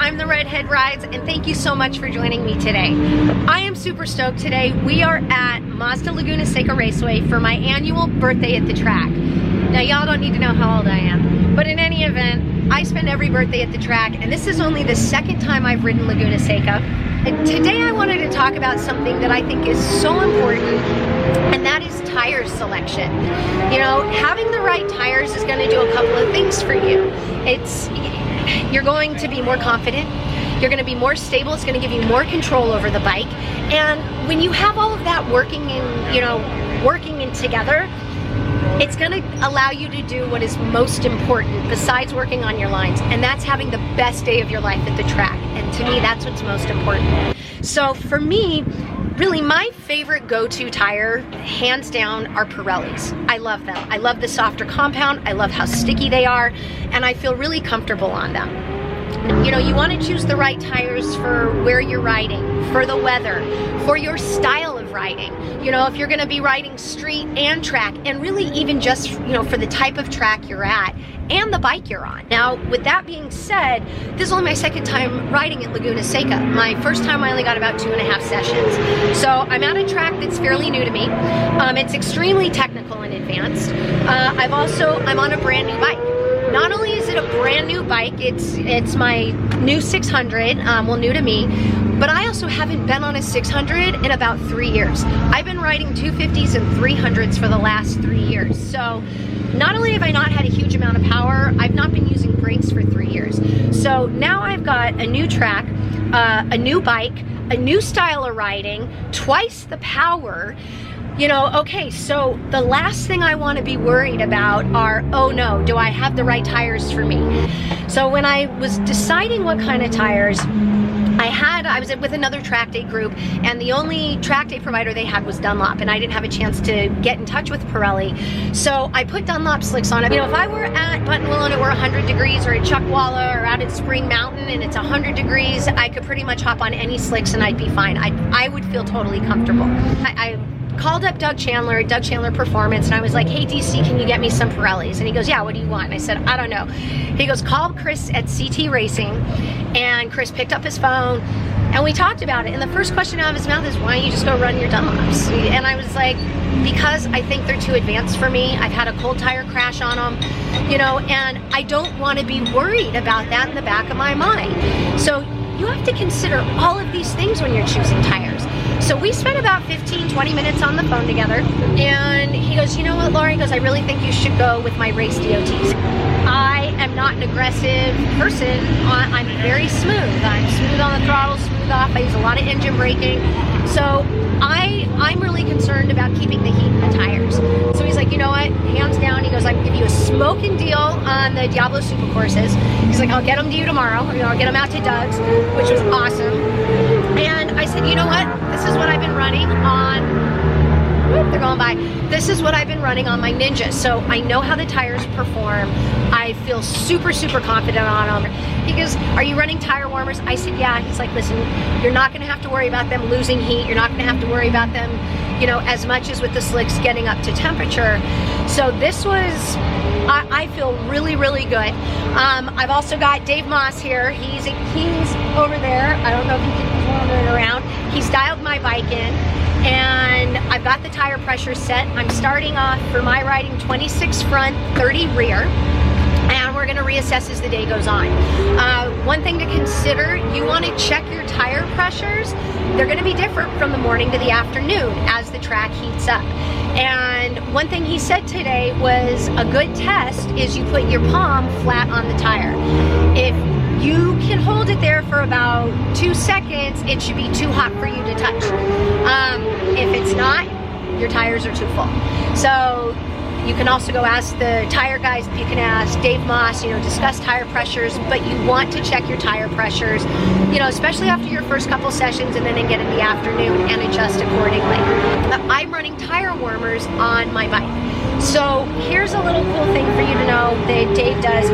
I'm the Redhead Rides, and thank you so much for joining me today. I am super stoked today. We are at Mazda Laguna Seca Raceway for my annual birthday at the track. Now, y'all don't need to know how old I am, but in any event, I spend every birthday at the track, and this is only the second time I've ridden Laguna Seca. And today I wanted to talk about something that I think is so important, and that is tire selection. You know, having the right tires is going to do a couple of things for you. You're going to be more confident, you're going to be more stable, it's going to give you more control over the bike, and when you have all of that working in together, it's going to allow you to do what is most important besides working on your lines, and that's having the best day of your life at the track. And to me, that's what's most important. So for me, really my favorite go-to tire, hands down, are Pirellis. I love them. I love the softer compound, I love how sticky they are, and I feel really comfortable on them. You know, you want to choose the right tires for where you're riding, for the weather, for your style of riding. You know, if you're going to be riding street and track, and really even just, you know, for the type of track you're at and the bike you're on. Now, with that being said, this is only my second time riding at Laguna Seca. My first time I only got about 2.5 sessions. So I'm at a track that's fairly new to me. It's extremely technical and advanced. I'm on a brand new bike. Not only is it a brand new bike, it's my new 600, new to me, but I also haven't been on a 600 in about 3 years. I've been riding 250s and 300s for the last 3 years. So not only have I not had a huge amount of power, I've not been using brakes for 3 years. So now I've got a new track, a new bike, a new style of riding, twice the power. You know, okay, so the last thing I want to be worried about are, oh no, do I have the right tires for me? So when I was deciding what kind of tires, I was with another track day group, and the only track day provider they had was Dunlop, and I didn't have a chance to get in touch with Pirelli. So I put Dunlop slicks on it. You know, if I were at Buttonwillow and it were 100 degrees, or at Chuckwalla, or out at Spring Mountain and it's 100 degrees, I could pretty much hop on any slicks and I'd be fine. I would feel totally comfortable. I called up Doug Chandler at Doug Chandler Performance, and I was like, hey DC, can you get me some Pirellis? And he goes, yeah, what do you want? And I said, I don't know. He goes, call Chris at CT Racing. And Chris picked up his phone and we talked about it, and the first question out of his mouth is, why don't you just go run your Dunlops? And I was like, because I think they're too advanced for me. I've had a cold tire crash on them, you know, and I don't want to be worried about that in the back of my mind. So you have to consider all of these things when you're choosing tires. So we spent about 15-20 minutes on the phone together, and he goes, you know what, Laura, he goes, I really think you should go with my race DOTs. I am not an aggressive person. I'm very smooth. I'm smooth on the throttle, smooth off. I use a lot of engine braking. So I'm really concerned about keeping the heat in the tires. So he's like, you know what, hands down, he goes, I can give you a smoking deal on the Diablo Super courses. He's like, I'll get them to you tomorrow. You know, I'll get them out to Doug's, which was awesome. And I said, you know what, this is what I've been running on. They're going by. This is what I've been running on my Ninja, so I know how the tires perform. I feel super, super confident on them. He goes, are you running tire warmers? I said, yeah. He's like, listen, you're not gonna have to worry about them losing heat. You're not gonna have to worry about them, you know, as much as with the slicks getting up to temperature. So this was, I feel really, really good. I've also got Dave Moss here. He's over there. I don't know if he can wander it around. He's dialed my bike in, and I've got the tire pressure set. I'm starting off for my riding 26 front, 30 rear, and we're gonna reassess as the day goes on. One thing to consider, you wanna check your tire pressures. They're gonna be different from the morning to the afternoon as the track heats up. And one thing he said today was a good test is you put your palm flat on the tire. If you can hold it there for about 2 seconds, it should be too hot for you to touch. If it's not, your tires are too full. So you can also go ask the tire guys. You can ask Dave Moss, you know, discuss tire pressures, but you want to check your tire pressures, you know, especially after your first couple sessions, and then again in the afternoon, and adjust accordingly. I'm running tire warmers on my bike. So here's a little cool thing for you to know that Dave does.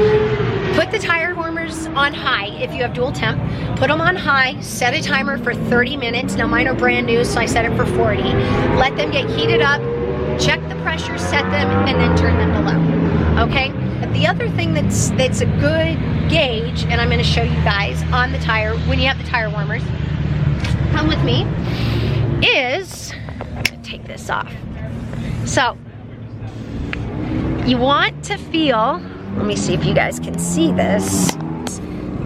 Put the tire warmers on high if you have dual temp. Put them on high, set a timer for 30 minutes. Now mine are brand new, so I set it for 40. Let them get heated up, check the pressure, set them, and then turn them to low, okay? The other thing that's a good gauge, and I'm going to show you guys on the tire when you have the tire warmers, come with me, is, take this off. So you want to feel, let me see if you guys can see this,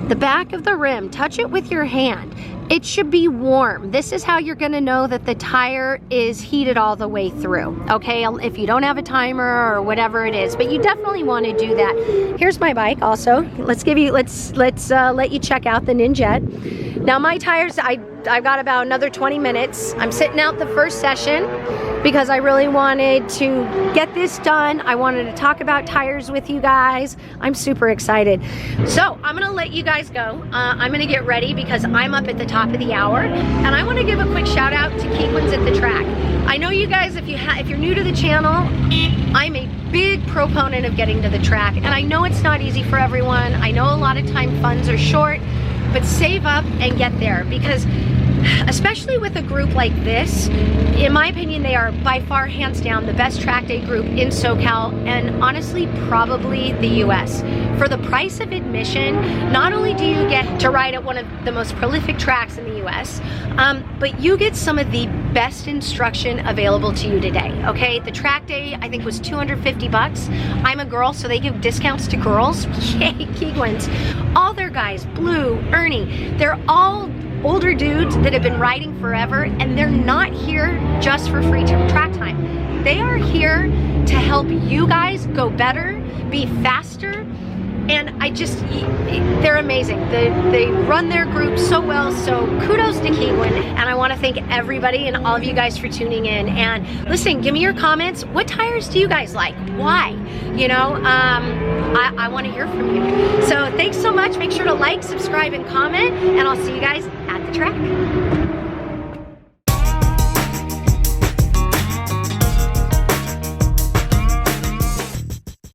the back of the rim, touch it with your hand. It should be warm. This is how you're gonna know that the tire is heated all the way through, okay? If you don't have a timer or whatever it is, but you definitely wanna do that. Here's my bike also. Let's let you check out the Ninjet. Now my tires, I've got about another 20 minutes. I'm sitting out the first session because I really wanted to get this done. I wanted to talk about tires with you guys. I'm super excited. So I'm gonna let you guys go. I'm gonna get ready because I'm up at the top of the hour, and I wanna give a quick shout out to Keequins at the Track. I know you guys, if you're new to the channel, I'm a big proponent of getting to the track, and I know it's not easy for everyone. I know a lot of time funds are short, but save up and get there, because especially with a group like this, in my opinion, they are by far, hands down, the best track day group in SoCal, and honestly, probably the US. For the price of admission, not only do you get to ride at one of the most prolific tracks in the US, but you get some of the best instruction available to you today, okay? The track day, I think, was 250 bucks. I'm a girl, so they give discounts to girls. Yay, Keequins. All their guys, Blue, Ernie, they're all older dudes that have been riding forever, and they're not here just for free track time. They are here to help you guys go better, be faster, and they're amazing. They run their group so well, so kudos to Keequin, and I want to thank everybody and all of you guys for tuning in. And listen, give me your comments. What tires do you guys like? Why? You know, I want to hear from you. So thanks so much. Make sure to like, subscribe, and comment, and I'll see you guys at the track.